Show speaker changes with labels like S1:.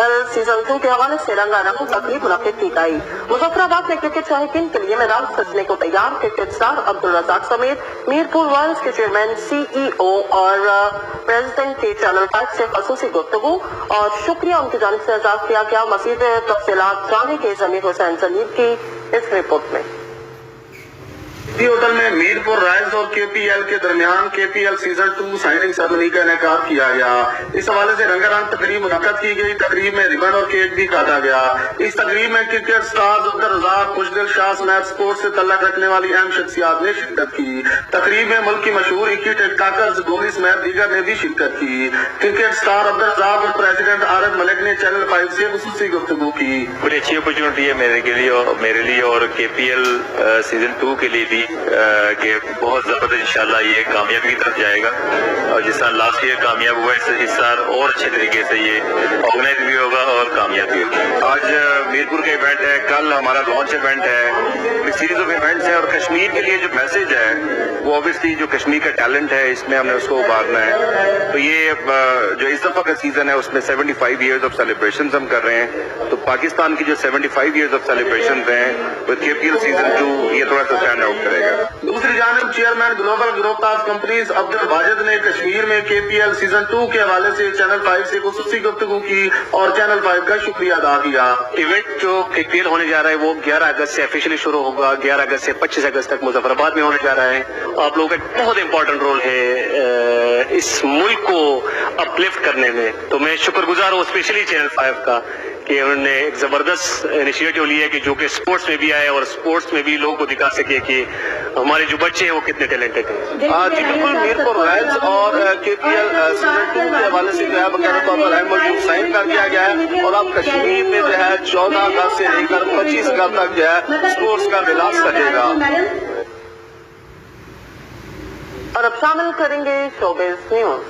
S1: KPL season 2 के हवाले से रंगारंग तकरीब मुनक्किद की गई। मुजफ्फराबाद में क्रिकेट शौकीन के लिए मैदान सजने को तैयार। क्रिकेट स्टार अब्दुल रज़ाक समेत मीरपुर वायर्स के चेयरमैन, CEO और प्रेसिडेंट के चैनल 5 से खसूसी गुफ्तगू और शुक्रिया उनकी जानिब से अदा किया गया। मज़ीद तफसीलात जाने के ज़मीर हुसैन सलीम की इस रिपोर्ट में।
S2: होटल में मीरपुर राइल्स और KPL के दरमियान KPL सीजन 2 साइनिंग सेरेमनी का इनेकाद किया गया। इस हवाले से रंगारंग तकरीब मुनक्किद की गई। तकरीब में रिबन और केक भी काटा गया। इस तकरीब में क्रिकेट स्टार्स अब्दुल रज़ाक, खुशदिल शाह समेत स्पोर्ट्स से तल्लुक़ रखने वाली अहम शख्सियात ने शिरकत की। तकरीब में मुल्क की मशहूर इक्की टिकटॉकर्स गोली समेत दीगर ने भी शिरकत की। क्रिकेट स्टार अब्दुल रज़ाक और प्रेसिडेंट आरिफ मलिक ने चैनल 5 से खुसूसी गुफ्तगू की।
S3: बड़ी अच्छी अपॉर्चुनिटी है मेरे लिए और KPL सीजन 2 के लिए भी कि बहुत जबरदस्त इंशाल्लाह ये कामयाबी की तरफ जाएगा। और जिस तरह लास्ट ईयर कामयाब हुआ है इस साल और अच्छे तरीके से ये ऑर्गेनाइज भी होगा और कामयाब भी होगा। आज मीरपुर का इवेंट है, कल हमारा लॉन्च इवेंट है, सीरीज ऑफ इवेंट्स है और कश्मीर के लिए जो मैसेज है वो ऑब्वियसली जो कश्मीर का टैलेंट है इसमें हमने उसको उभारना है। तो ये जो इस दफा का सीजन है उसमें 75 ईयर्स ऑफ सेलिब्रेशन हम कर रहे हैं। तो पाकिस्तान की जो 75 ईयर्स ऑफ सेलिब्रेशन हैं विद KPL सीजन 2 ये थोड़ा सा स्टैंड आउट करेगा।
S2: दूसरी जानिब chairman global group of companies Abdul Wajid ने कश्मीर में KPL सीजन 2 के हवाले से चैनल 5 से खुसूसी गुफ्तगू की और चैनल 5 का शुक्रिया अदा किया।
S4: इवेंट जो KPL होने जा रहा है वो 11 अगस्त से ऑफिशियली शुरू होगा। 11 अगस्त से 25 अगस्त तक मुजफ्फराबाद में होने जा रहा है। आप लोगों का बहुत इंपॉर्टेंट रोल है इस मुल्क को अपलिफ्ट करने में। तो मैं शुक्रगुजार हूँ स्पेशली चैनल 5 का कि उन्होंने एक जबरदस्त इनिशिएटिव लिया है कि जो कि स्पोर्ट्स में भी आए और स्पोर्ट्स में भी लोगों को दिखा सके कि हमारे जो बच्चे हैं वो कितने टैलेंटेड हैं।
S2: जी बिल्कुल, मीरपुर राइल्स और KPL सीजन 2 के हवाले से जो है बकायदा तौर पर MOU साइन कर दिया गया है और अब कश्मीर में जो है 14 अगस्त से लेकर 25 अगस्त तक जो है स्पोर्ट्स का मेला सजेगा।
S1: और अब शामिल करेंगे शोबिज़ न्यूज।